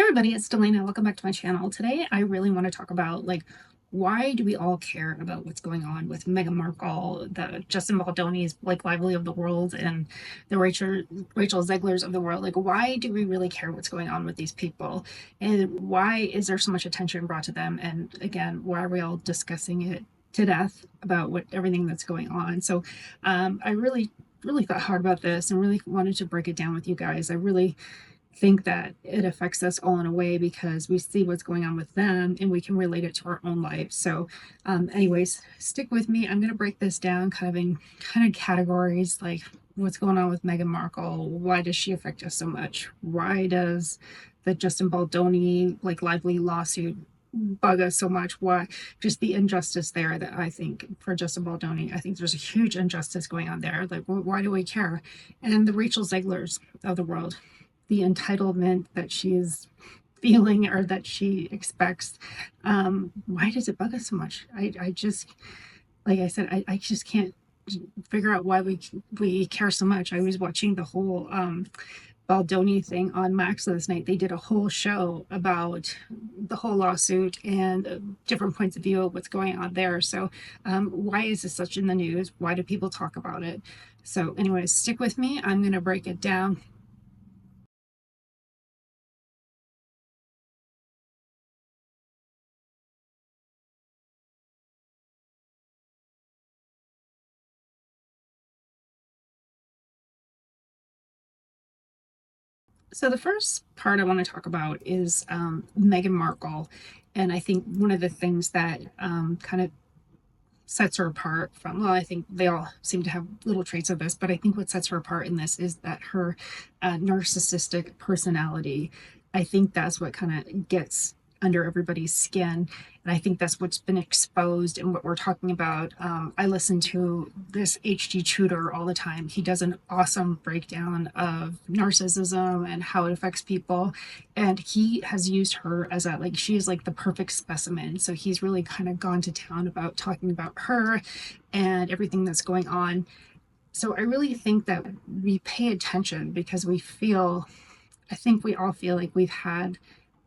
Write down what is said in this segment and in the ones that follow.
Hey everybody, it's Delana. Welcome back to my channel. Today I really want to talk about why do we all care about what's going on with Meghan Markle, the Justin Baldoni's Lively of the world, and the Rachel Zeglers of the world. Why do we really care what's going on with these people? And why is there so much attention brought to them? And again, why are we all discussing it to death about everything that's going on? So I really thought hard about this and really wanted to break it down with you guys. I really think that it affects us all in a way because we see what's going on with them and we can relate it to our own lives. So anyways, stick with me. I'm going to break this down in categories, like what's going on with Meghan Markle. Why does she affect us so much? Why does the Justin Baldoni Lively lawsuit bug us so much? Why? Just the injustice there, that I think for Justin Baldoni, I think there's a huge injustice going on there. Why do we care? And the Rachel Zeglers of the world, the entitlement that she is feeling or that she expects. Why does it bug us so much? I just, like I said, I just can't figure out why we care so much. I was watching the whole Baldoni thing on Max last night. They did a whole show about the whole lawsuit and different points of view of what's going on there. So why is this such in the news? Why do people talk about it? So anyways, stick with me. I'm going to break it down. So the first part I want to talk about is Meghan Markle. And I think one of the things that kind of sets her apart from, well, I think they all seem to have little traits of this, but I think what sets her apart in this is that her narcissistic personality. I think that's what kind of gets under everybody's skin. And I think that's what's been exposed and what we're talking about. I listen to this HG Tutor all the time. He does an awesome breakdown of narcissism and how it affects people. And he has used her as she is like the perfect specimen. So he's really kind of gone to town about talking about her and everything that's going on. So I really think that we pay attention because I think we all feel like we've had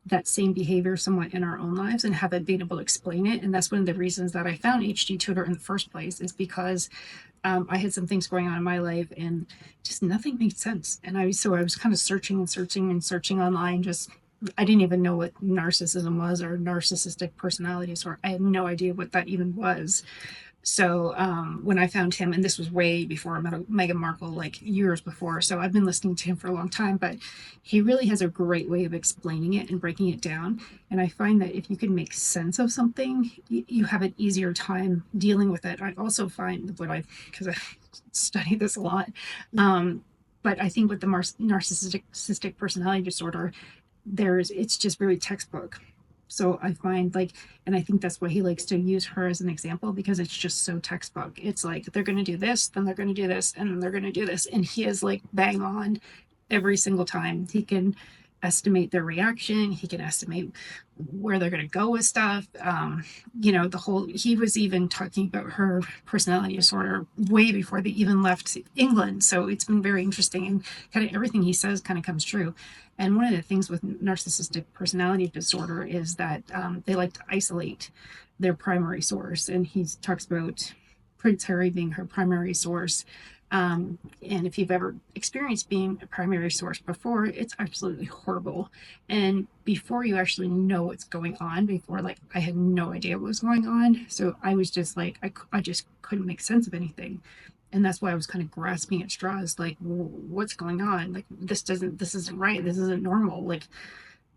that same behavior somewhat in our own lives and haven't been able to explain it. And that's one of the reasons that I found HG Tutor in the first place, is because I had some things going on in my life and just nothing made sense. And I was kind of searching and searching and searching online. Just I didn't even know what narcissism was or narcissistic personality disorder. I had no idea what that even was. So when I found him, and this was way before I met Meghan Markle, like years before, so I've been listening to him for a long time, but he really has a great way of explaining it and breaking it down. And I find that if you can make sense of something, you have an easier time dealing with it. I also find because I study this a lot, but I think with the narcissistic personality disorder, it's just very textbook. So I find and I think that's why he likes to use her as an example, because it's just so textbook. It's like they're going to do this, then they're going to do this, and then they're going to do this. And he is bang on every single time. He can estimate their reaction. He can estimate where they're going to go with stuff. He was even talking about her personality disorder way before they even left England. So it's been very interesting, and kind of everything he says kind of comes true. And one of the things with narcissistic personality disorder is that they like to isolate their primary source. And he talks about Prince Harry being her primary source. And if you've ever experienced being a primary source before, it's absolutely horrible. And before you actually know what's going on, I had no idea what was going on. So I was just I just couldn't make sense of anything. And that's why I was kind of grasping at straws, what's going on? This isn't right. This isn't normal.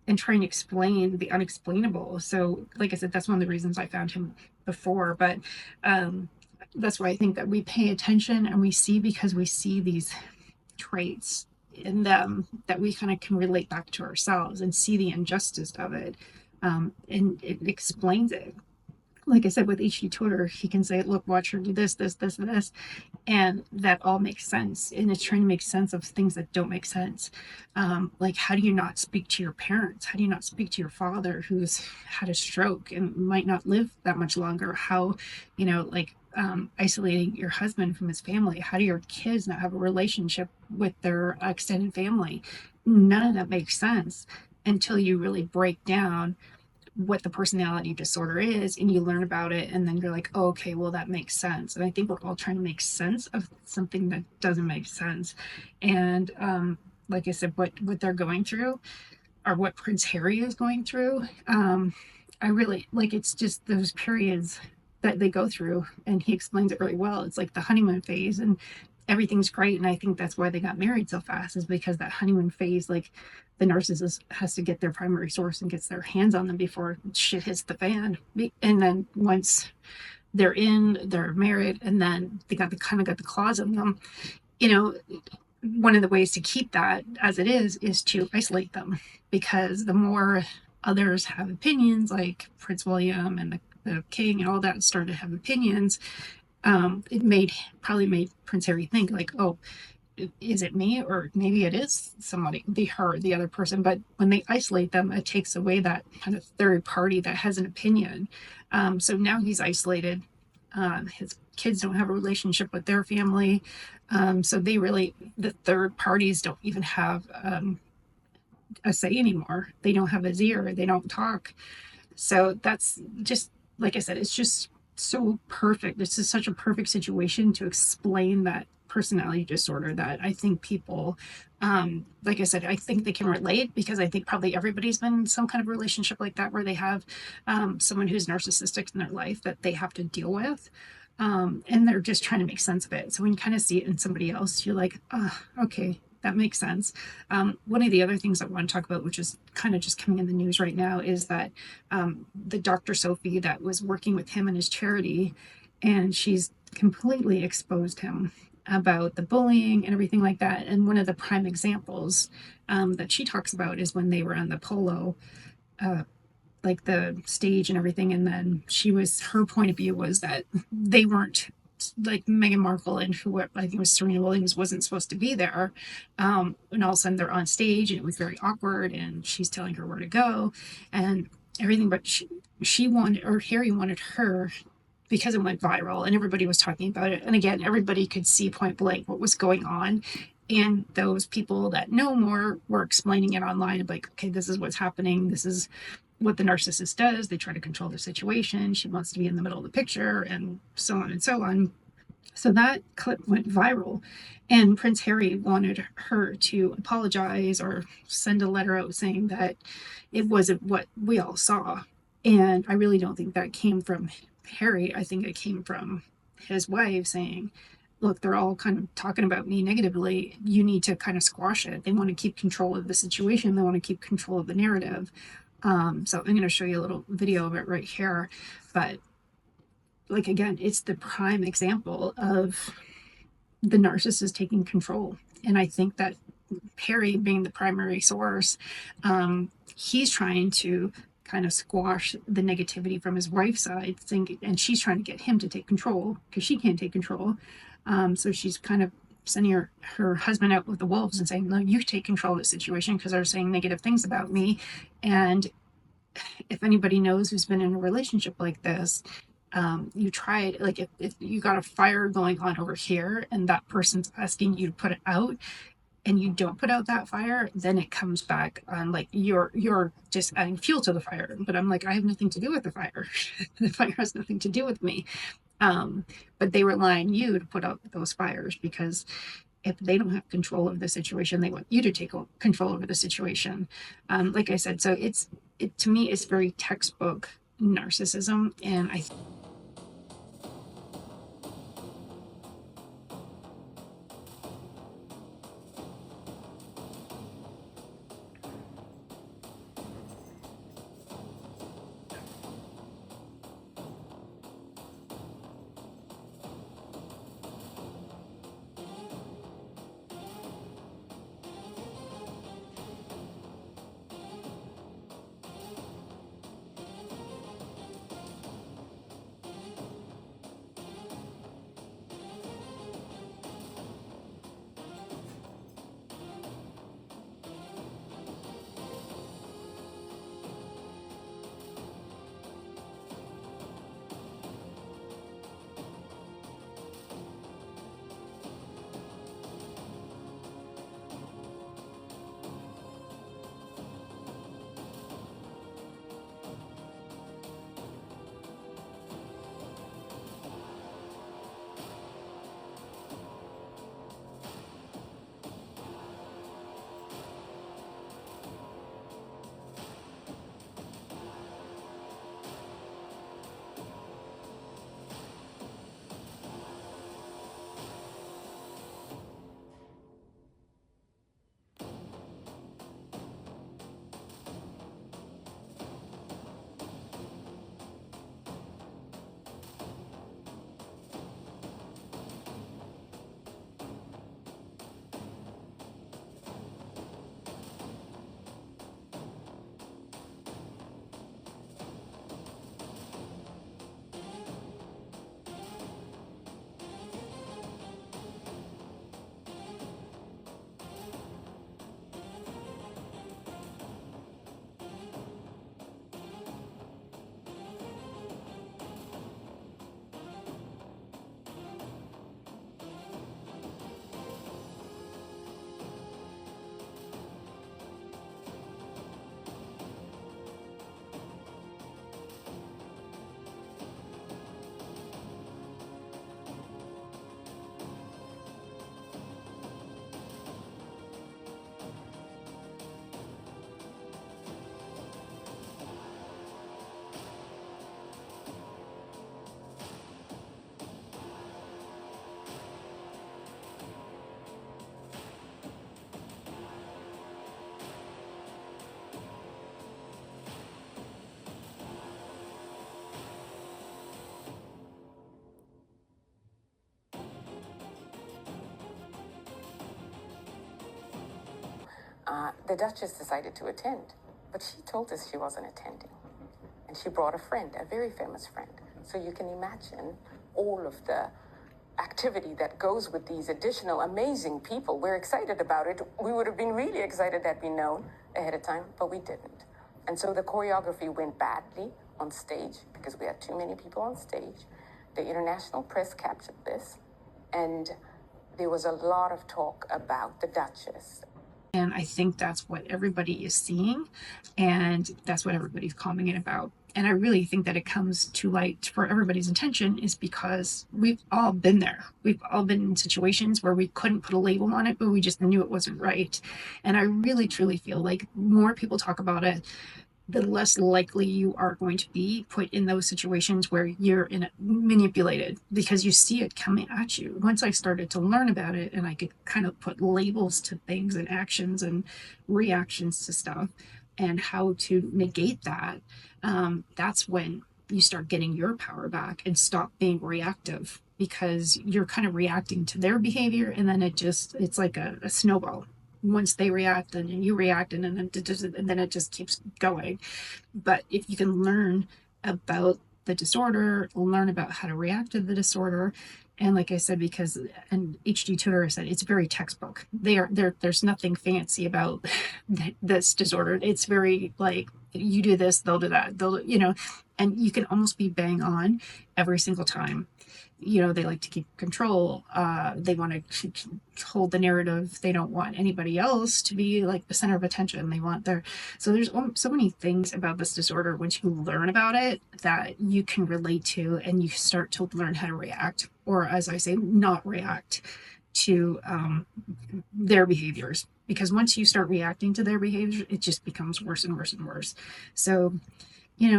And trying to explain the unexplainable. So, like I said, that's one of the reasons I found him before. But that's why I think that we pay attention and we see, because we see these traits in them that we kind of can relate back to ourselves and see the injustice of it. And it explains it. Like I said, with HG Tutor, he can say, look, watch her do this, this, this, and this. And that all makes sense. And it's trying to make sense of things that don't make sense. How do you not speak to your parents? How do you not speak to your father who's had a stroke and might not live that much longer? How, isolating your husband from his family? How do your kids not have a relationship with their extended family? None of that makes sense. until you really break down what the personality disorder is and you learn about it, and then you're like, oh, okay, well, that makes sense. And I think we're all trying to make sense of something that doesn't make sense. And like I said, what they're going through, or what Prince Harry is going through, I really like, it's just those periods that they go through, and he explains it really well. It's like the honeymoon phase, and everything's great. And I think that's why they got married so fast, is because that honeymoon phase, like, the narcissist has to get their primary source and gets their hands on them before shit hits the fan. And then once they're married, and then they kind of got the claws on them, you know. One of the ways to keep that as it is to isolate them, because the more others have opinions, like Prince William and the king and all that started to have opinions, it probably made Prince Harry think like, oh, is it me, or maybe it is somebody, the other person. But when they isolate them, it takes away that kind of third party that has an opinion. So now he's isolated. His kids don't have a relationship with their family. So the third parties don't even have a say anymore. They don't have his ear. They don't talk. So that's just, like I said, it's just so perfect. This is such a perfect situation to explain that personality disorder, that I think people, like I said, I think they can relate, because I think probably everybody's been in some kind of relationship like that, where they have someone who's narcissistic in their life that they have to deal with. And they're just trying to make sense of it. So when you kind of see it in somebody else, you're like, oh, okay, that makes sense. One of the other things I want to talk about, which is kind of just coming in the news right now, is that the Dr. Sophie that was working with him and his charity, and she's completely exposed him about the bullying and everything like that. And one of the prime examples that she talks about is when they were on the polo, like the stage and everything. And then her point of view was that they weren't, like, Meghan Markle and who I think it was Serena Williams wasn't supposed to be there. And all of a sudden they're on stage, and it was very awkward, and she's telling her where to go and everything. But she wanted, or Harry wanted her, because it went viral and everybody was talking about it. And again, everybody could see point blank what was going on. And those people that know more were explaining it online, like, okay, this is what's happening. This is what the narcissist does. They try to control the situation. She wants to be in the middle of the picture, and so on and so on. So that clip went viral, and Prince Harry wanted her to apologize or send a letter out saying that it wasn't what we all saw. And I really don't think that came from Harry. I think it came from his wife saying, look, they're all kind of talking about me negatively. You need to kind of squash it. They want to keep control of the situation. They want to keep control of the narrative. So I'm going to show you a little video of it right here. But like, again, it's the prime example of the narcissist taking control. And I think that Harry, being the primary source, he's trying to kind of squash the negativity from his wife's side, and she's trying to get him to take control because she can't take control. So she's kind of sending her husband out with the wolves and saying, no, you take control of the situation because they're saying negative things about me. And if anybody knows who's been in a relationship like this, you try it, like if you got a fire going on over here and that person's asking you to put it out, and you don't put out that fire, then it comes back on, like, you're just adding fuel to the fire. But I'm like, I have nothing to do with the fire. The fire has nothing to do with me. But they rely on you to put out those fires, because if they don't have control of the situation, they want you to take control over the situation. Like I said, so to me, it's very textbook narcissism. And I the Duchess decided to attend, but she told us she wasn't attending. And she brought a friend, a very famous friend. So you can imagine all of the activity that goes with these additional amazing people. We're excited about it. We would have been really excited had we known ahead of time, but we didn't. And so the choreography went badly on stage because we had too many people on stage. The international press captured this, and there was a lot of talk about the Duchess. And I think that's what everybody is seeing, and that's what everybody's commenting about. And I really think that it comes to light for everybody's attention is because we've all been there. We've all been in situations where we couldn't put a label on it, but we just knew it wasn't right. And I really, truly feel like more people talk about it, the less likely you are going to be put in those situations where you're manipulated, because you see it coming at you. Once I started to learn about it and I could kind of put labels to things and actions and reactions to stuff and how to negate that, that's when you start getting your power back and stop being reactive, because you're kind of reacting to their behavior, and then it's like a snowball. Once they react, and you react, and then it just keeps going. But if you can learn about the disorder, learn about how to react to the disorder, and like I said, because and HD Tutor said it's very textbook. There's nothing fancy about this disorder. It's very like, you do this, they'll do that. And you can almost be bang on every single time. They like to keep control. They want to hold the narrative. They don't want anybody else to be like the center of attention. So there's so many things about this disorder once you learn about it that you can relate to, and you start to learn how to react, or as I say, not react to their behaviors. Because once you start reacting to their behaviors, it just becomes worse and worse and worse. So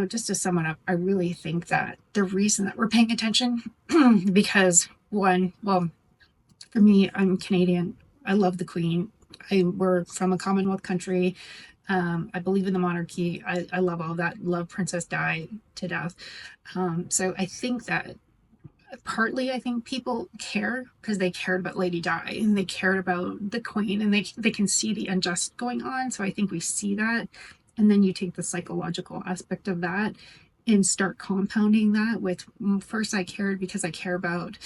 just to sum it up, I really think that the reason that we're paying attention, because one, well, for me, I'm Canadian. I love the Queen. We're from a Commonwealth country. I believe in the monarchy. I love all that. Love Princess Di to death. So I think that partly, I think people care because they cared about Lady Di and they cared about the Queen, and they can see the unjust going on. So I think we see that. And then you take the psychological aspect of that and start compounding that with, first, I cared because I care about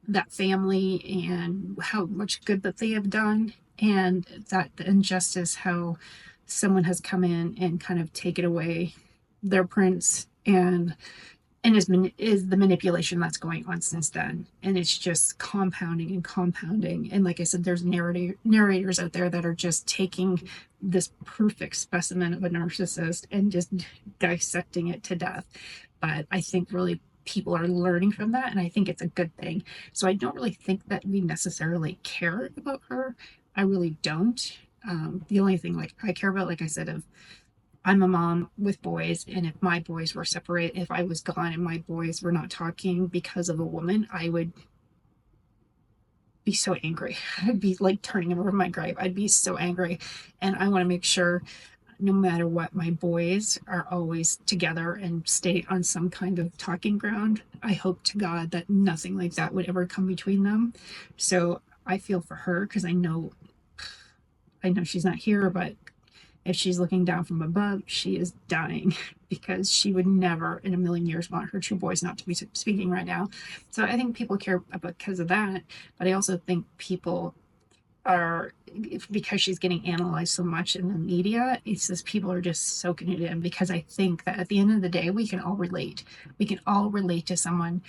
that family and how much good that they have done, and that the injustice, how someone has come in and kind of taken away their prince, and is the manipulation that's going on since then. And it's just compounding and compounding. And like I said, there's narrators out there that are just taking this perfect specimen of a narcissist and just dissecting it to death. But I think really people are learning from that, and I think it's a good thing. So I don't really think that we necessarily care about her. I really don't. The only thing like I care about, like I said, of I'm a mom with boys, and if my boys were separated, if I was gone and my boys were not talking because of a woman, I would be so angry. I'd be like turning over my grave. I'd be so angry. And I want to make sure, no matter what, my boys are always together and stay on some kind of talking ground. I hope to God that nothing like that would ever come between them. So I feel for her, because I know she's not here, but if she's looking down from above, she is dying, because she would never in a million years want her two boys not to be speaking right now. So I think people care about because of that. But I also think people are, because she's getting analyzed so much in the media, it's just people are just soaking it in, because I think that at the end of the day, we can all relate. We can all relate to someone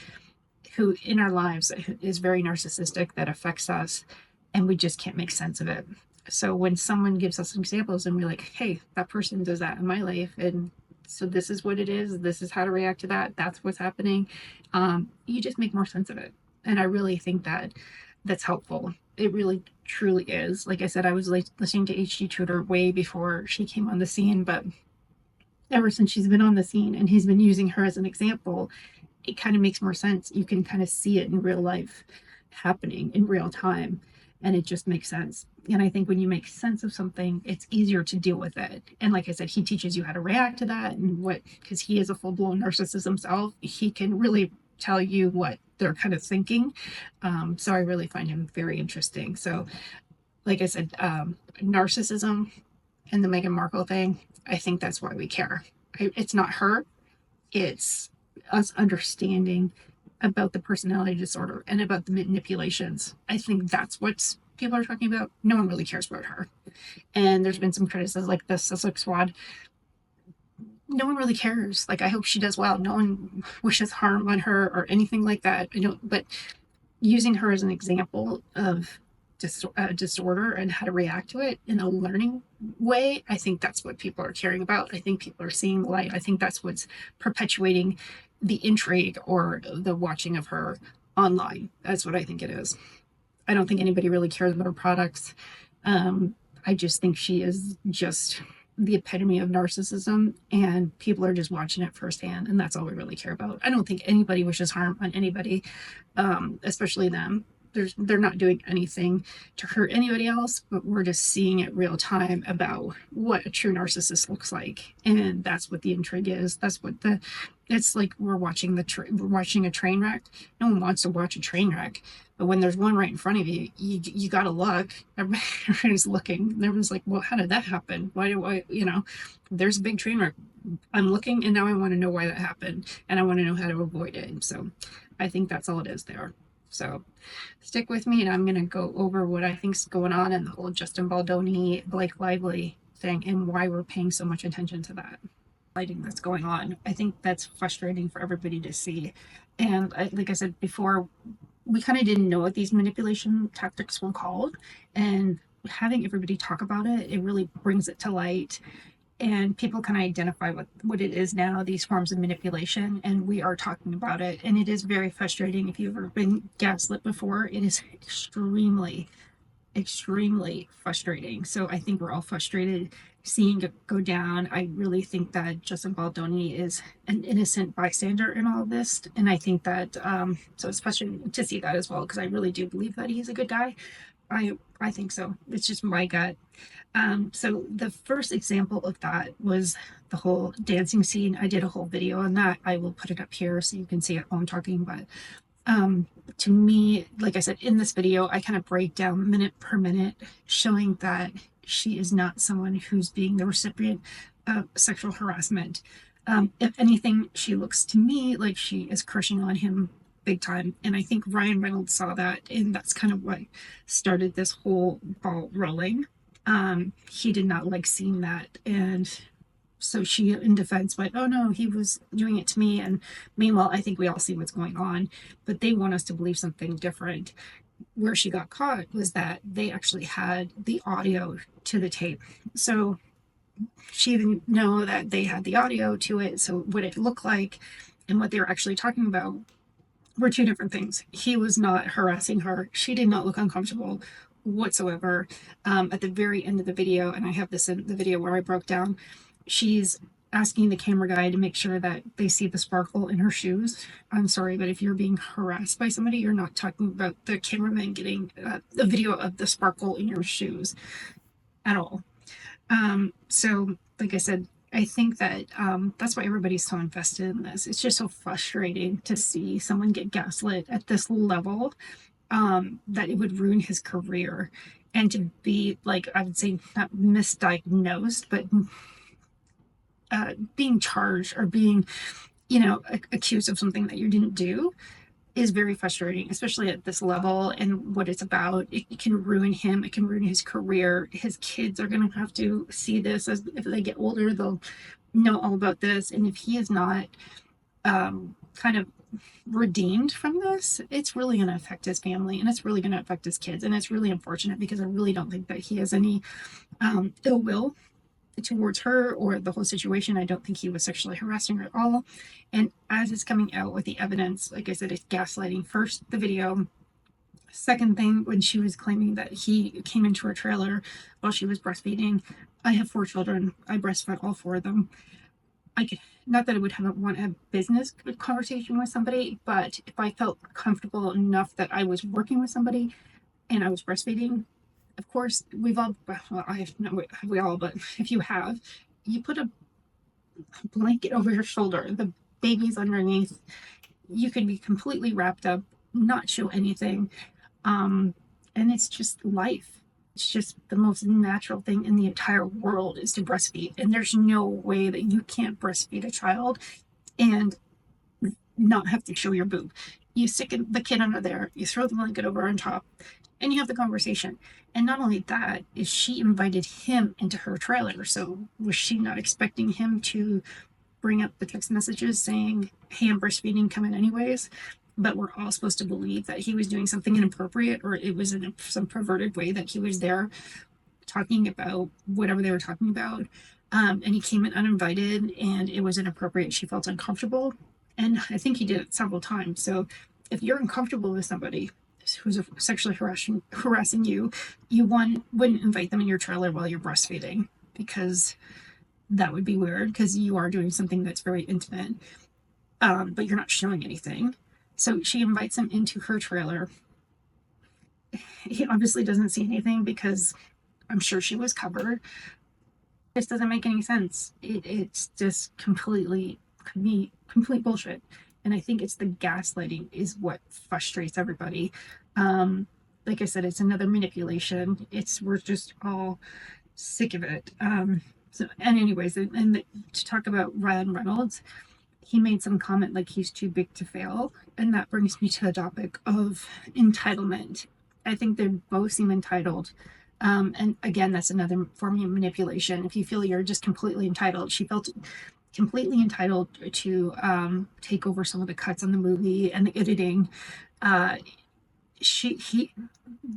who in our lives is very narcissistic, that affects us, and we just can't make sense of it. So when someone gives us examples and we're like, hey, that person does that in my life, and so this is what it is, this is how to react to that, that's what's happening, you just make more sense of it. And I really think that that's helpful. It really truly is. Like I said, I was listening to HD Tutor way before she came on the scene, but ever since she's been on the scene and he's been using her as an example, it kind of makes more sense. You can kind of see it in real life happening in real time, and it just makes sense. And I think when you make sense of something, it's easier to deal with it. And like I said, he teaches you how to react to that, and because he is a full-blown narcissist himself, he can really tell you what they're kind of thinking. So I really find him very interesting. So like I said, narcissism and the Meghan Markle thing, I think that's why we care. It's not her, it's us understanding about the personality disorder and about the manipulations. I think that's what people are talking about. No one really cares about her. And there's been some criticism like the Sussex Squad. No one really cares. Like, I hope she does well. No one wishes harm on her or anything like that. I don't, but using her as an example of disorder and how to react to it in a learning way, I think that's what people are caring about. I think people are seeing the light. I think that's what's perpetuating the intrigue or the watching of her online. That's what I think it is. I don't think anybody really cares about her products. I just think she is just the epitome of narcissism, and people are just watching it firsthand, and that's all we really care about. I don't think anybody wishes harm on anybody, especially them. They're not doing anything to hurt anybody else, but we're just seeing it real time about what a true narcissist looks like, and that's what the intrigue is. That's what the it's like we're watching we're watching a train wreck. No one wants to watch a train wreck, but when there's one right in front of you, you gotta look. Everybody's looking. Everyone's like, well, how did that happen? Why do I, there's a big train wreck. I'm looking, and now I want to know why that happened, and I want to know how to avoid it. So I think that's all it is there. So stick with me, and I'm going to go over what I think's going on in the whole Justin Baldoni, Blake Lively thing, and why we're paying so much attention to that lighting that's going on. I think that's frustrating for everybody to see. And like I said before, we kind of didn't know what these manipulation tactics were called. And having everybody talk about it, it really brings it to light. And people can identify what it is now, these forms of manipulation, and we are talking about it. And it is very frustrating. If you've ever been gaslit before, it is extremely, extremely frustrating. So I think we're all frustrated seeing it go down. I really think that Justin Baldoni is an innocent bystander in all of this. And I think that, so it's frustrating to see that as well, because I really do believe that he's a good guy. I think so. It's just my gut. So the first example of that was the whole dancing scene. I did a whole video on that. I will put it up here so you can see it while I'm talking. But to me, like I said, in this video, I kind of break down minute per minute, showing that she is not someone who's being the recipient of sexual harassment. If anything, she looks to me like she is crushing on him big time. And I think Ryan Reynolds saw that, and that's kind of what started this whole ball rolling. He did not like seeing that. And so she, in defense, went, oh no, he was doing it to me. And meanwhile, I think we all see what's going on, but they want us to believe something different. Where she got caught was that they actually had the audio to the tape. So she didn't know that they had the audio to it. So what it looked like and what they were actually talking about were two different things. He was not harassing her. She did not look uncomfortable whatsoever. At the very end of the video, and I have this in the video where I broke down, she's asking the camera guy to make sure that they see the sparkle in her shoes. I'm sorry, but if you're being harassed by somebody, you're not talking about the cameraman getting a video of the sparkle in your shoes at all. So, like I said, I think that that's why everybody's so invested in this. It's just so frustrating to see someone get gaslit at this level, that it would ruin his career, and to be, like, I would say, not misdiagnosed, but being charged or being, accused of something that you didn't do is very frustrating, especially at this level and what it's about. It can ruin him. It can ruin his career. His kids are going to have to see this as if they get older, they'll know all about this. And if he is not kind of redeemed from this, it's really going to affect his family, and it's really going to affect his kids. And it's really unfortunate, because I really don't think that he has any ill will towards her or the whole situation. I don't think he was sexually harassing her at all. And as it's coming out with the evidence, like I said, it's gaslighting. First, the video. Second thing, when she was claiming that he came into her trailer while she was breastfeeding. I have 4 children. I breastfed all 4 of them. I could, not that I would want a business conversation with somebody, but if I felt comfortable enough that I was working with somebody and I was breastfeeding, of course, we've all, well, I have, no, we all, but if you have, you put a blanket over your shoulder, the baby's underneath, you can be completely wrapped up, not show anything. And it's just life. It's just the most natural thing in the entire world is to breastfeed. And there's no way that you can't breastfeed a child and not have to show your boob. You stick the kid under there, you throw the blanket over on top, and you have the conversation. And not only that, is she invited him into her trailer. So was she not expecting him to bring up the text messages saying, hey, I'm breastfeeding, come in anyways? But we're all supposed to believe that he was doing something inappropriate, or it was in some perverted way that he was there talking about whatever they were talking about. And he came in uninvited and it was inappropriate. She felt uncomfortable. And I think he did it several times. So if you're uncomfortable with somebody who's sexually harassing you, you wouldn't invite them in your trailer while you're breastfeeding, because that would be weird, because you are doing something that's very intimate, but you're not showing anything. So she invites him into her trailer. He obviously doesn't see anything because I'm sure she was covered. It just doesn't make any sense. It's just complete bullshit. And I think it's the gaslighting is what frustrates everybody. Like I said, it's another manipulation. We're just all sick of it. And anyways, and to talk about Ryan Reynolds, he made some comment like he's too big to fail, and that brings me to the topic of entitlement. I think they both seem entitled. And again, that's another form of manipulation. If you feel you're just completely entitled, she felt completely entitled to take over some of the cuts on the movie and the editing.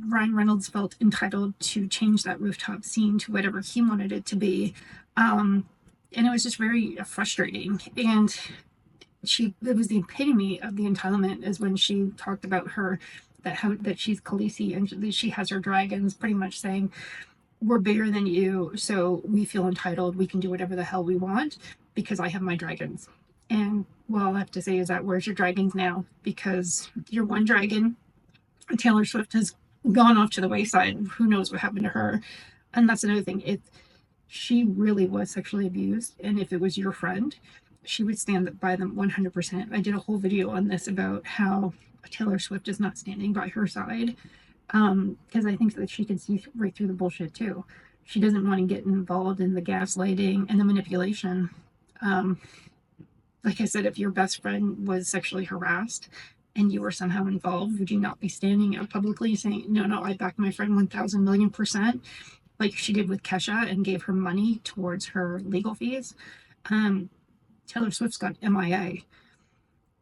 Ryan Reynolds felt entitled to change that rooftop scene to whatever he wanted it to be. And it was just very frustrating. And it was the epitome of the entitlement, is when she talked about that she's Khaleesi and she has her dragons, pretty much saying, we're bigger than you, so we feel entitled, we can do whatever the hell we want because I have my dragons. And well, all I have to say is that, where's your dragons now? Because your one dragon, Taylor Swift, has gone off to the wayside. Who knows what happened to her? And that's another thing. If she really was sexually abused, and if it was your friend, she would stand by them 100%. I did a whole video on this about how Taylor Swift is not standing by her side, because I think that she can see right through the bullshit too. She doesn't want to get involved in the gaslighting and the manipulation. Like I said, if your best friend was sexually harassed and you were somehow involved, would you not be standing out publicly saying, no, I back my friend 1,000 million%, like she did with Kesha and gave her money towards her legal fees? Taylor Swift's got MIA.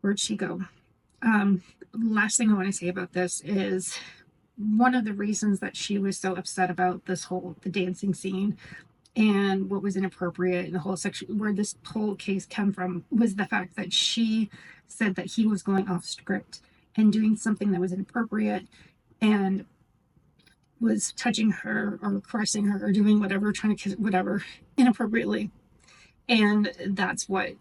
Where'd she go? Last thing I want to say about this is, one of the reasons that she was so upset about the dancing scene and what was inappropriate and the whole section where this whole case came from, was the fact that she said that he was going off script and doing something that was inappropriate and was touching her or caressing her or doing whatever, trying to kiss whatever inappropriately. And that's what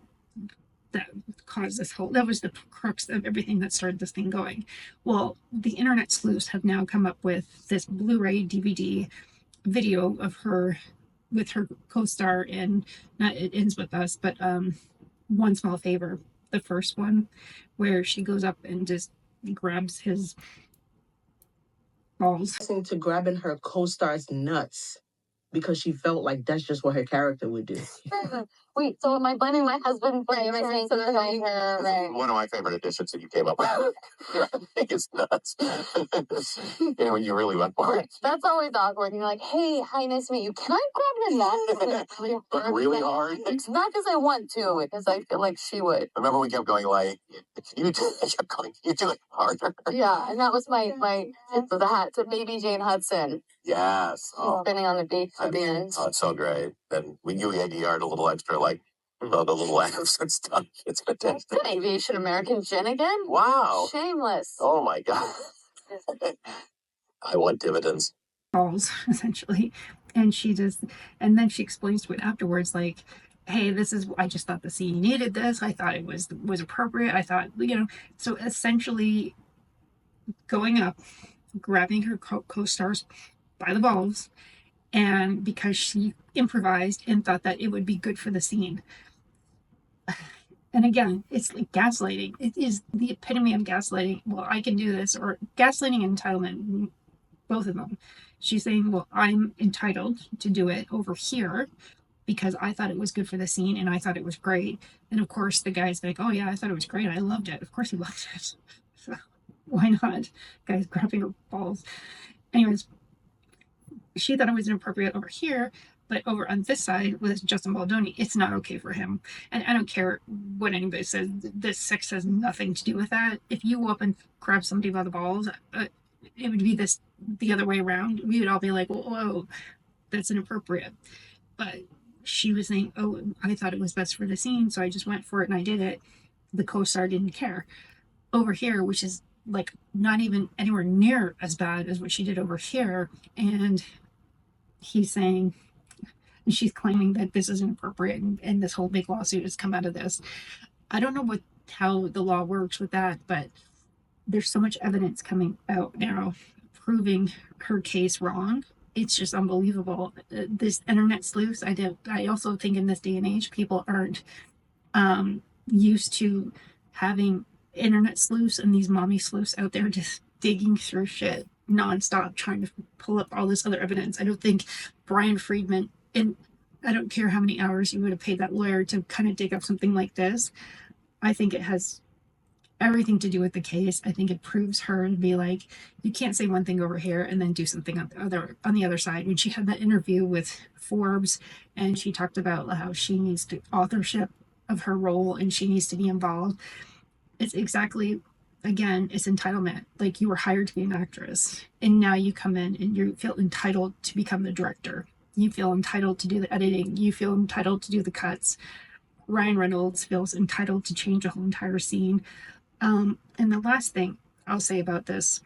that caused that was the crux of everything that started this thing going. Well, the internet sleuths have now come up with this Blu-ray DVD video of her with her co-star in, not It Ends With Us, but One Small Favor, the first one, where she goes up and just grabs his balls. To grabbing her co-star's nuts because she felt like that's just what her character would do. Wait, so am I blaming my husband for saying something like her? Right. One of my favorite additions that you came up with. I think it's nuts. When you really went for it. That's always awkward. You're like, hey, hi, nice to meet you. Can I grab your nuts? Really hard? It's not because I want to, because I feel like she would. Remember we kept going like, you do it harder. Yeah, and that was my tip of the hat to baby Jane Hudson. Yes. Spinning on the beach at the end. Oh, it's so great. And you ADR'd a little extra, like, the little laughs and stuff. It's fantastic. Aviation American gin again? Wow. Shameless. Oh, my God. I want dividends. Balls, essentially. And then she explains to it afterwards, like, hey, I just thought the scene needed this. I thought it was appropriate. I thought, so essentially going up, grabbing her co-stars by the balls, and because she improvised and thought that it would be good for the scene. And again, it's like gaslighting. It is the epitome of gaslighting. Well, I can do this, or gaslighting and entitlement, both of them. She's saying, well, I'm entitled to do it over here because I thought it was good for the scene and I thought it was great. And of course, the guy's like, oh, yeah, I thought it was great. I loved it. Of course, he loved it. So why not? Guy's grabbing her balls. Anyways, she thought it was inappropriate over here, but over on this side with Justin Baldoni, it's not okay for him. And I don't care what anybody says. This sex has nothing to do with that. If you go up and grab somebody by the balls, it would be the other way around. We would all be like, whoa, that's inappropriate. But she was saying, oh, I thought it was best for the scene, so I just went for it and I did it. The co-star didn't care. Over here, which is like not even anywhere near as bad as what she did over here, and he's saying, and she's claiming that this is inappropriate, and this whole big lawsuit has come out of this. I don't know how the law works with that, but there's so much evidence coming out now proving her case wrong. It's just unbelievable. This internet sleuths, I also think in this day and age, people aren't used to having internet sleuths and these mommy sleuths out there just digging through shit nonstop, trying to pull up all this other evidence. I don't think Brian Friedman, and I don't care how many hours you would have paid that lawyer to kind of dig up something like this. I think it has everything to do with the case. I think it proves her to be like, you can't say one thing over here and then do something on the other side. When she had that interview with Forbes and she talked about how she needs to authorship of her role and she needs to be involved, it's exactly, again, it's entitlement. Like, you were hired to be an actress and now you come in and you feel entitled to become the director. You feel entitled to do the editing. You feel entitled to do the cuts. Ryan Reynolds feels entitled to change a whole entire scene. And the last thing I'll say about this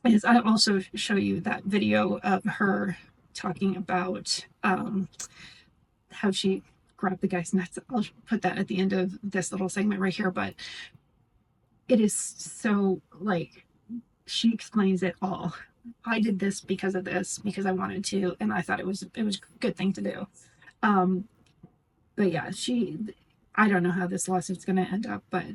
is I'll also show you that video of her talking about how she grabbed the guy's nuts. I'll put that at the end of this little segment right here, but it is so, like, she explains it all. I did this because of this, because I wanted to, and I thought it was a good thing to do. But yeah, I don't know how this lawsuit's going to end up, but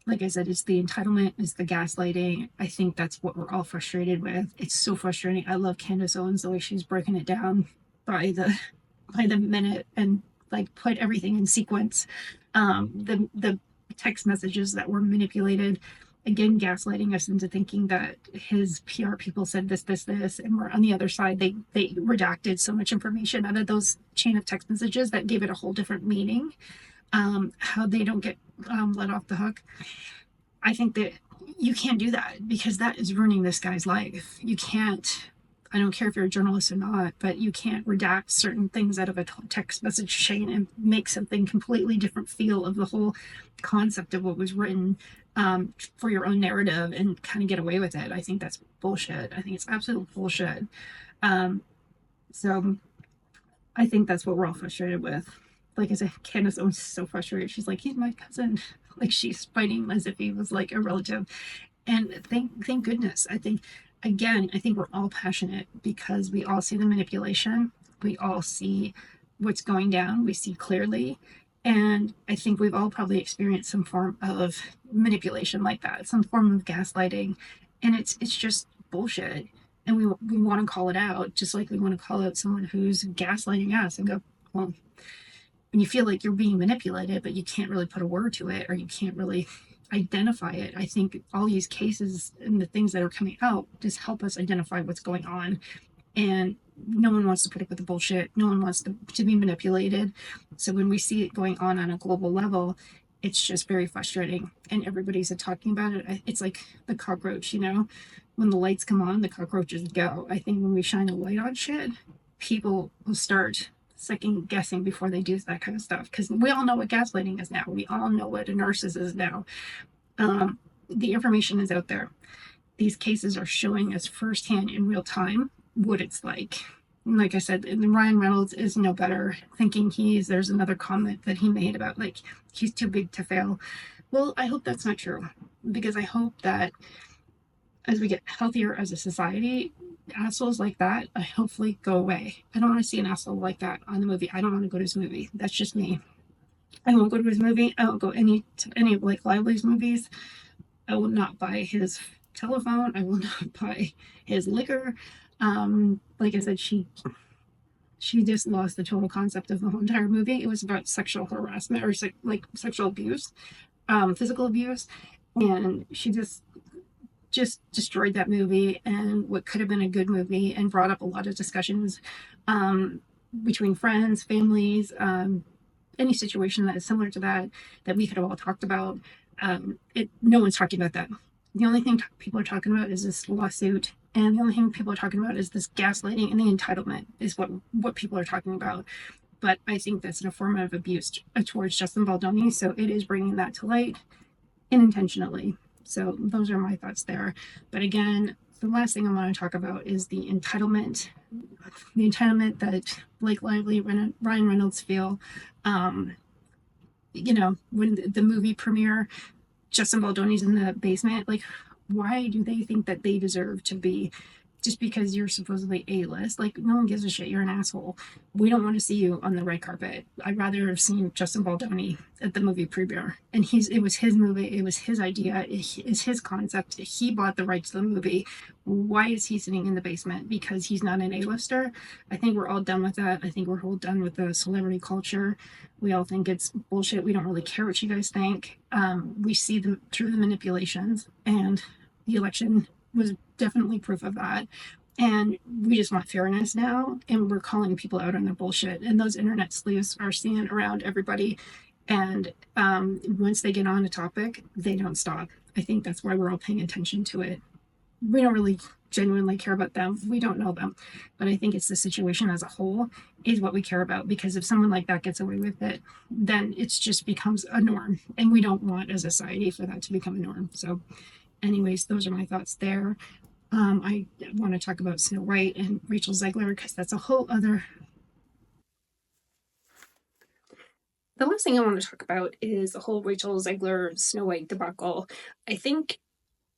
like I said, it's the entitlement, it's the gaslighting. I think that's what we're all frustrated with. It's so frustrating. I love Candace Owens, the way she's breaking it down by the minute and like put everything in sequence. The text messages that were manipulated, again, gaslighting us into thinking that his PR people said this, and we're on the other side. They redacted so much information out of those chain of text messages that gave it a whole different meaning. How they don't get let off the hook. I think that you can't do that because that is ruining this guy's life. You can't, I don't care if you're a journalist or not, but you can't redact certain things out of a text message chain and make something completely different feel of the whole concept of what was written for your own narrative and kind of get away with it. I think that's bullshit. I think it's absolute bullshit. So I think that's what we're all frustrated with. Like I said, Candace Owens is so frustrated. She's like, he's my cousin. Like, she's fighting as if he was like a relative. And thank goodness. I think we're all passionate because we all see the manipulation. We all see what's going down. We see clearly. And I think we've all probably experienced some form of manipulation like that, some form of gaslighting. And it's just bullshit. And we want to call it out, just like we want to call out someone who's gaslighting us and go, well, when you feel like you're being manipulated, but you can't really put a word to it or you can't really identify it. I think all these cases and the things that are coming out just help us identify what's going on. And no one wants to put up with the bullshit. No one wants to be manipulated. So when we see it going on a global level, it's just very frustrating. And everybody's talking about it. It's like the cockroach, when the lights come on, the cockroaches go. I think when we shine a light on shit, people will start second guessing before they do that kind of stuff, because we all know what gaslighting is now. We all know what a narcissist is now. The information is out there. These cases are showing us firsthand in real time what it's like. And like I said, and Ryan Reynolds is no better, thinking there's another comment that he made about like he's too big to fail. Well, I hope that's not true, because I hope that as we get healthier as a society, assholes like that hopefully go away. I don't want to see an asshole like that on the movie. I don't want to go to his movie. That's just me. I won't go to his movie. I won't go to any of Blake Lively's movies. I will not buy his telephone. I will not buy his liquor. Like I said, she just lost the total concept of the whole entire movie. It was about sexual harassment or like sexual abuse, physical abuse, and she just destroyed that movie and what could have been a good movie, and brought up a lot of discussions um, between friends, families, any situation that is similar to that we could have all talked about. No one's talking about that. The only thing people are talking about is this lawsuit, and the only thing people are talking about is this gaslighting and the entitlement is what people are talking about. But I think that's a form of abuse towards Justin Baldoni, so it is bringing that to light unintentionally. So those are my thoughts there. But again, the last thing I want to talk about is the entitlement that Blake Lively, Ryan Reynolds feel. Um, when the movie premiere, Justin Baldoni's in the basement. Like, why do they think that they deserve to be, just because you're supposedly A-list? Like, no one gives a shit. You're an asshole. We don't want to see you on the red carpet. I'd rather have seen Justin Baldoni at the movie premiere. And it was his movie. It was his idea. It's his concept. He bought the rights to the movie. Why is he sitting in the basement? Because he's not an A-lister? I think we're all done with that. I think we're all done with the celebrity culture. We all think it's bullshit. We don't really care what you guys think. We see them through the manipulations, and the election was definitely proof of that. And we just want fairness now, and we're calling people out on their bullshit. And those internet sleuths are seeing around everybody. And once they get on a topic, they don't stop. I think that's why we're all paying attention to it. We don't really genuinely care about them. We don't know them. But I think it's the situation as a whole is what we care about, because if someone like that gets away with it, then it just becomes a norm. And we don't want as a society for that to become a norm. So anyways, those are my thoughts there. I want to talk about Snow White and Rachel Zegler, because that's a whole other. The last thing I want to talk about is the whole Rachel Zegler Snow White debacle. I think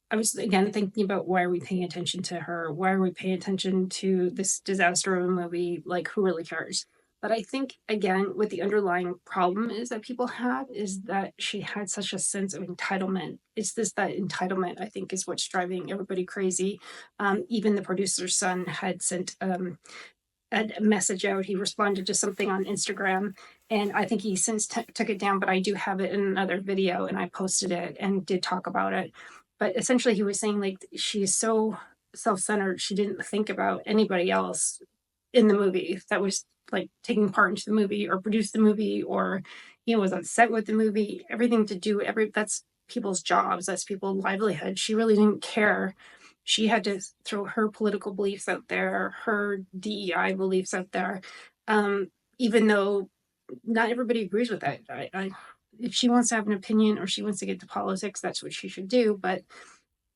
I was again thinking about, why are we paying attention to her? Why are we paying attention to this disaster of a movie? Like, who really cares? But I think, again, what the underlying problem is that people have is that she had such a sense of entitlement. It's that entitlement, I think, is what's driving everybody crazy. Even the producer's son had sent a message out. He responded to something on Instagram, and I think he since took it down, but I do have it in another video, and I posted it and did talk about it. But essentially, he was saying, like, she's so self-centered, she didn't think about anybody else in the movie that was like taking part into the movie or produced the movie, or was on set with the movie. Everything to do that's people's jobs, that's people's livelihood. She really didn't care. She had to throw her political beliefs out there, her DEI beliefs out there, even though not everybody agrees with that. If she wants to have an opinion or she wants to get to politics, that's what she should do. But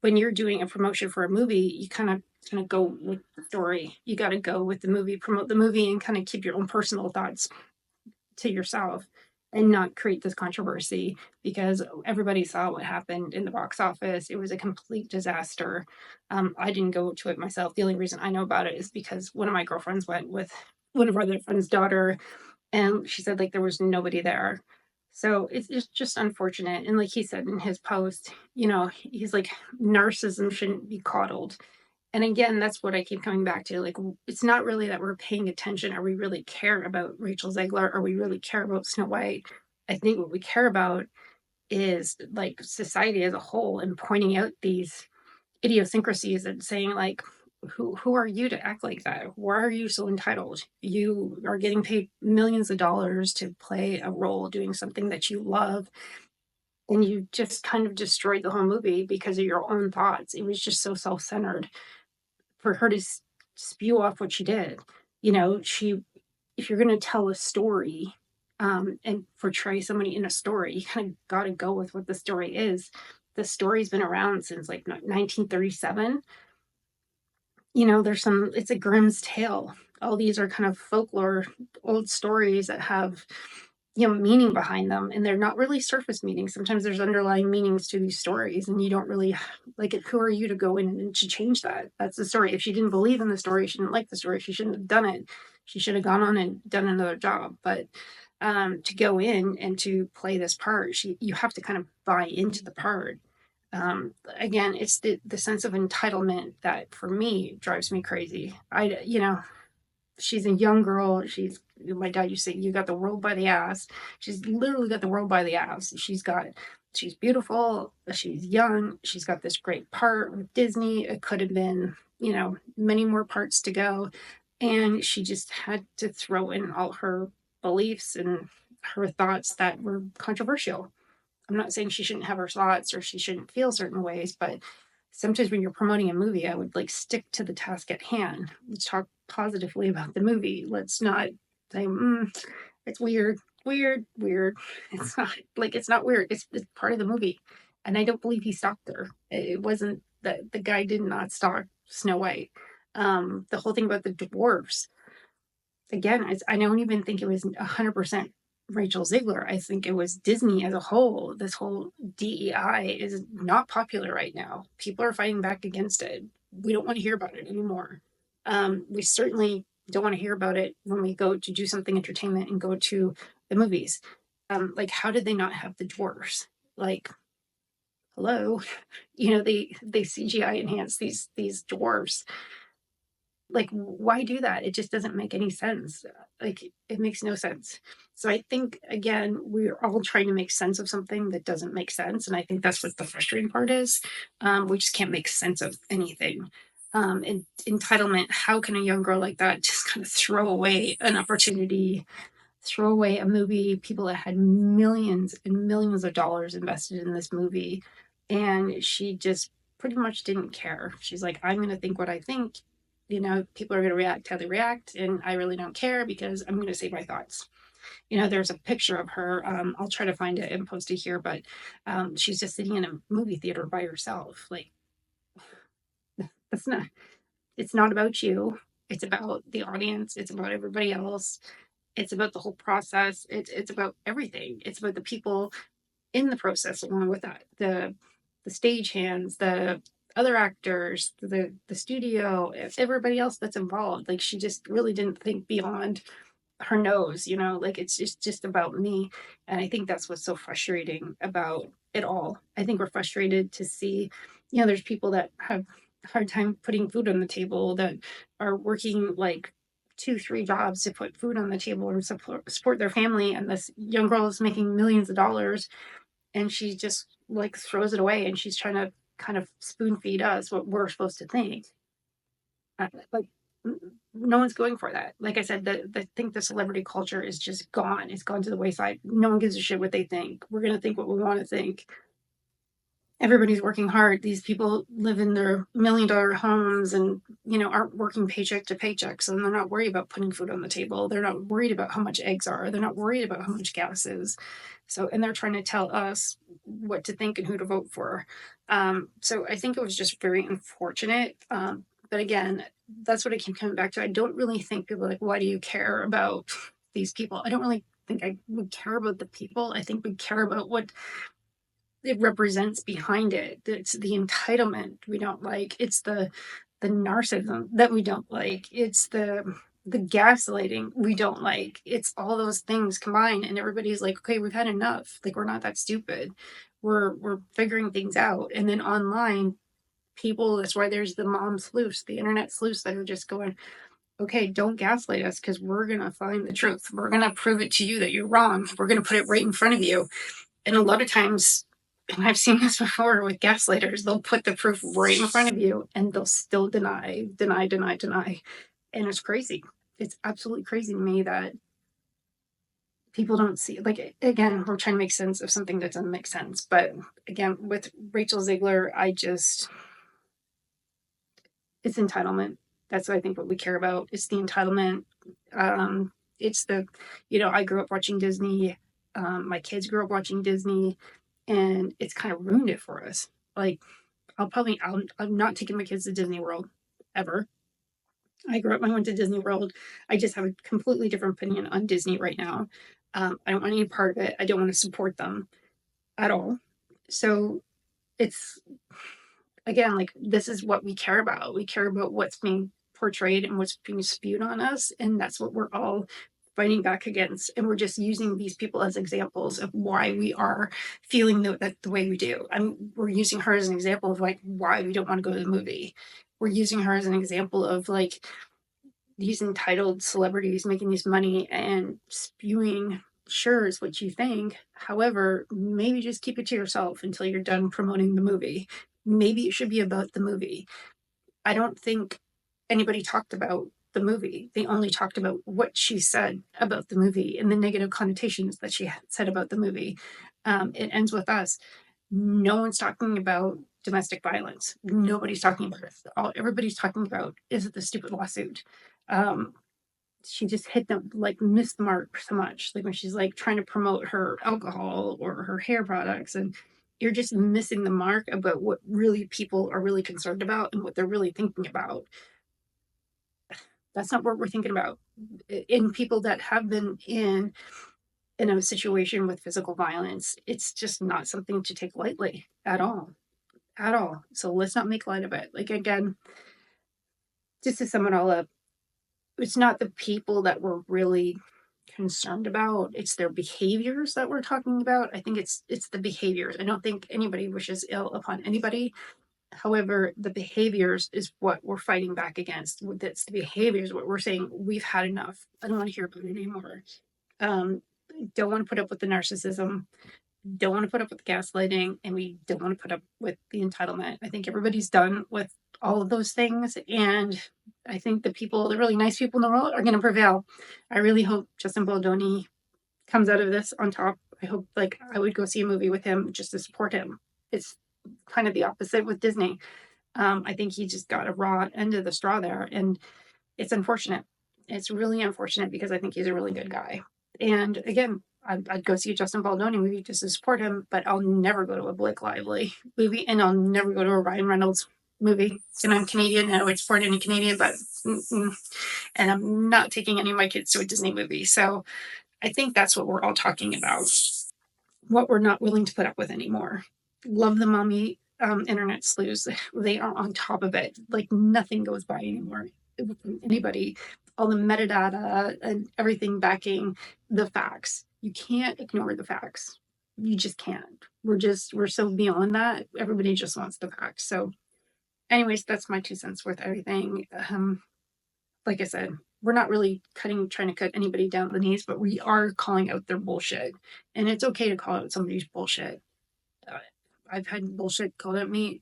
when you're doing a promotion for a movie, you kind of go with the story. You got to go with the movie, promote the movie, and kind of keep your own personal thoughts to yourself, and not create this controversy, because everybody saw what happened in the box office. It was a complete disaster. I didn't go to it myself. The only reason I know about it is because one of my girlfriends went with one of our other friend's daughter, and she said, like, there was nobody there. So it's just unfortunate. And like he said in his post, he's like, narcissism shouldn't be coddled. And again, that's what I keep coming back to. Like, it's not really that we're paying attention, or we really care about Rachel Zegler, or we really care about Snow White. I think what we care about is, like, society as a whole, and pointing out these idiosyncrasies and saying, like, who are you to act like that? Why are you so entitled? You are getting paid millions of dollars to play a role doing something that you love, and you just kind of destroyed the whole movie because of your own thoughts. It was just so self-centered for her to spew off what she did. If you're going to tell a story, and portray somebody in a story, you kind of got to go with what the story is. The story's been around since like 1937. It's a Grimm's tale. All these are kind of folklore, old stories that have, meaning behind them, and they're not really surface meanings. Sometimes there's underlying meanings to these stories, and you don't really like it. Who are you to go in and to change that? That's the story. If she didn't believe in the story, she didn't like the story, she shouldn't have done it. She should have gone on and done another job. But to go in and to play this part, you have to kind of buy into the part. Again, it's the sense of entitlement that for me drives me crazy. She's a young girl. My dad used to say, you got the world by the ass. She's literally got the world by the ass. She's beautiful. She's young. She's got this great part with Disney. It could have been, many more parts to go. And she just had to throw in all her beliefs and her thoughts that were controversial. I'm not saying she shouldn't have her thoughts or she shouldn't feel certain ways, but sometimes when you're promoting a movie, I would like stick to the task at hand. Let's talk positively about the movie. Let's not say, it's weird, weird, weird. It's not weird. It's part of the movie. And I don't believe he stalked her. It wasn't that the guy did not stalk Snow White. The whole thing about the dwarves, again, I don't even think it was 100% Rachel Zegler. I think it was Disney as a whole. This whole DEI is not popular right now. People are fighting back against it. We don't want to hear about it anymore. We certainly don't want to hear about it when we go to do something entertainment and go to the movies. How did they not have the dwarfs? Hello, they CGI enhance these dwarfs. Why do that? It just doesn't make any sense. It makes no sense. So I think, again, we're all trying to make sense of something that doesn't make sense, and I think that's what the frustrating part is. We just can't make sense of anything. And entitlement, how can a young girl like that just kind of throw away an opportunity, throw away a movie, people that had millions and millions of dollars invested in this movie, and she just pretty much didn't care. She's like, I'm going to think what I think. People are going to react how they react, and I really don't care because I'm going to say my thoughts. There's a picture of her. I'll try to find it and post it here, but she's just sitting in a movie theater by herself. It's not about you. It's about the audience. It's about everybody else. It's about the whole process. It's about everything. It's about the people in the process along with that. The stagehands, the other actors, the studio, everybody else that's involved. She just really didn't think beyond her nose, it's just about me. And I think that's what's so frustrating about it all. I think we're frustrated to see, there's people that have a hard time putting food on the table, that are working 2-3 jobs to put food on the table and support their family, and this young girl is making millions of dollars, and she just throws it away, and she's trying to kind of spoon feed us what we're supposed to think. No one's going for that. Like I said, I think the celebrity culture is just gone. It's gone to the wayside. No one gives a shit what they think. We're going to think what we want to think. Everybody's working hard. These people live in their $1 million homes and, aren't working paycheck to paycheck. So they're not worried about putting food on the table. They're not worried about how much eggs are. They're not worried about how much gas is. And they're trying to tell us what to think and who to vote for. So I think it was just very unfortunate. But again, that's what I keep coming back to. I don't really think people are like, why do you care about these people? I don't really think I would care about the people. I think we care about what it represents behind it. It's the entitlement we don't like. It's the narcissism that we don't like. It's the gaslighting we don't like. It's all those things combined, and everybody's like, okay, we've had enough. We're not that stupid. We're figuring things out. And then online, people, that's why there's the mom sleuths, the internet sleuths that are just going, okay, don't gaslight us because we're going to find the truth. We're going to prove it to you that you're wrong. We're going to put it right in front of you. And a lot of times, and I've seen this before with gaslighters, they'll put the proof right in front of you and they'll still deny. And it's crazy. It's absolutely crazy to me that people don't see, again, we're trying to make sense of something that doesn't make sense. But again, with Rachel Zegler, it's entitlement. That's what I think what we care about. It's the entitlement. It's I grew up watching Disney. My kids grew up watching Disney, and it's kind of ruined it for us. I'm not taking my kids to Disney World ever. I grew up, I went to Disney World. I just have a completely different opinion on Disney right now. I don't want any part of it. I don't want to support them at all. So it's, again, this is what we care about. We care about what's being portrayed and what's being spewed on us. And that's what we're all fighting back against, and we're just using these people as examples of why we are feeling the way we do. We're using her as an example of like why we don't want to go to the movie. We're using her as an example of like these entitled celebrities making this money and spewing, sure, is what you think. However, maybe just keep it to yourself until you're done promoting the movie. Maybe it should be about the movie. I don't think anybody talked about the movie. They only talked about what she said about the movie and the negative connotations that she said about the movie. It ends with us. No one's talking about domestic violence. Nobody's talking about it. All everybody's talking about is the stupid lawsuit. She just hit them, like, missed the mark so much. Like when she's like trying to promote her alcohol or her hair products, and you're just missing the mark about what really people are really concerned about and what they're really thinking about. That's not what we're thinking about. In people that have been in a situation with physical violence, it's just not something to take lightly at all. At all. So let's not make light of it. Like, again, just to sum it all up, it's not the people that we're really concerned about, it's their behaviors that we're talking about. I think it's the behaviors. I don't think anybody wishes ill upon anybody. However, the behaviors is what we're fighting back against. That's the behaviors, what we're saying, we've had enough. I don't want to hear about it anymore. Don't want to put up with the narcissism, don't want to put up with the gaslighting, and we don't want to put up with the entitlement. I think everybody's done with all of those things, and I think the really nice people in the world are going to prevail. I really hope Justin Baldoni comes out of this on top. I hope, like, I would go see a movie with him just to support him. It's kind of the opposite with Disney. I think he just got a raw end of the straw there, and it's unfortunate. It's really unfortunate because I think he's a really good guy. And again, I'd go see a Justin Baldoni movie just to support him, but I'll never go to a Blake Lively movie, and I'll never go to a Ryan Reynolds movie. And I'm Canadian, and I would support any Canadian, but and I'm not taking any of my kids to a Disney movie. So I think that's what we're all talking about. What we're not willing to put up with anymore. Love the mommy internet sleuths. They are on top of it. Like nothing goes by anymore. Anybody, all the metadata and everything backing the facts. You can't ignore the facts. You just can't. We're so beyond that. Everybody just wants the facts. So anyways, that's my 2 cents worth of everything. Like I said, we're not really trying to cut anybody down the knees, but we are calling out their bullshit. And it's okay to call out somebody's bullshit. I've had bullshit called at me.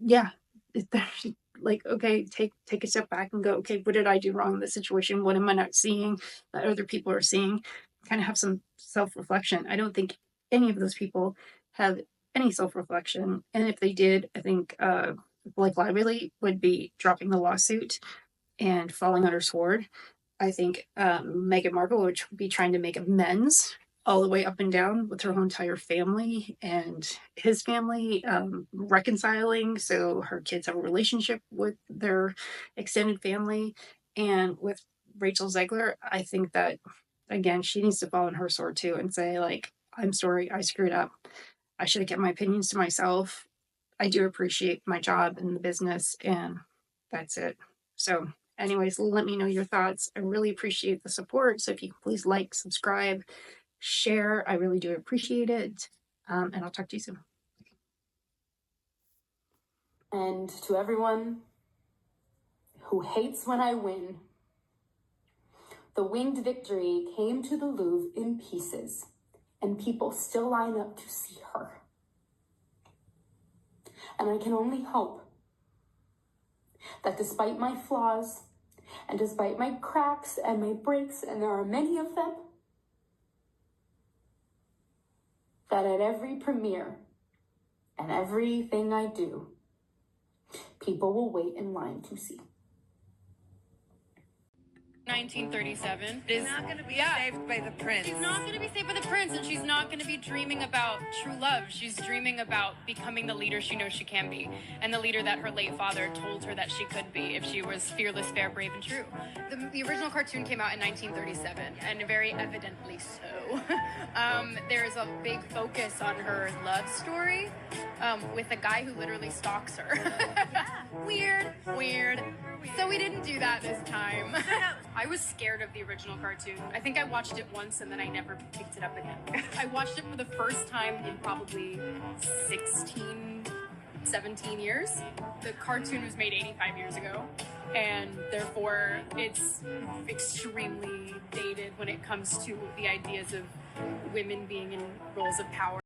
Yeah. Like, okay, take a step back and go, okay, what did I do wrong in this situation? What am I not seeing that other people are seeing? Kind of have some self-reflection. I don't think any of those people have any self-reflection. And if they did, I think Blake Lively would be dropping the lawsuit and falling on her sword. I think Meghan Markle would be trying to make amends all the way up and down with her whole entire family and his family, reconciling so her kids have a relationship with their extended family. And with Rachel Zegler, I think that, again, she needs to fall on her sword too and say, like, I'm sorry, I screwed up. I should have kept my opinions to myself. I do appreciate my job in the business, and that's it. So anyways, let me know your thoughts. I really appreciate the support. So if you can please like, subscribe, share, I really do appreciate it. And I'll talk to you soon. And to everyone who hates when I win, the winged victory came to the Louvre in pieces, and people still line up to see her. And I can only hope that despite my flaws, and despite my cracks and my breaks, and there are many of them, that at every premiere and everything I do, people will wait in line to see. 1937 is not going to be saved by the prince. She's not going to be saved by the prince, and she's not going to be dreaming about true love. She's dreaming about becoming the leader she knows she can be, and the leader that her late father told her that she could be if she was fearless, fair, brave, and true. The original cartoon came out in 1937, and very evidently so. There's a big focus on her love story with a guy who literally stalks her. Weird. So we didn't do that this time. I was scared of the original cartoon. I think I watched it once and then I never picked it up again. I watched it for the first time in probably 17 years. The cartoon was made 85 years ago, and therefore it's extremely dated when it comes to the ideas of women being in roles of power.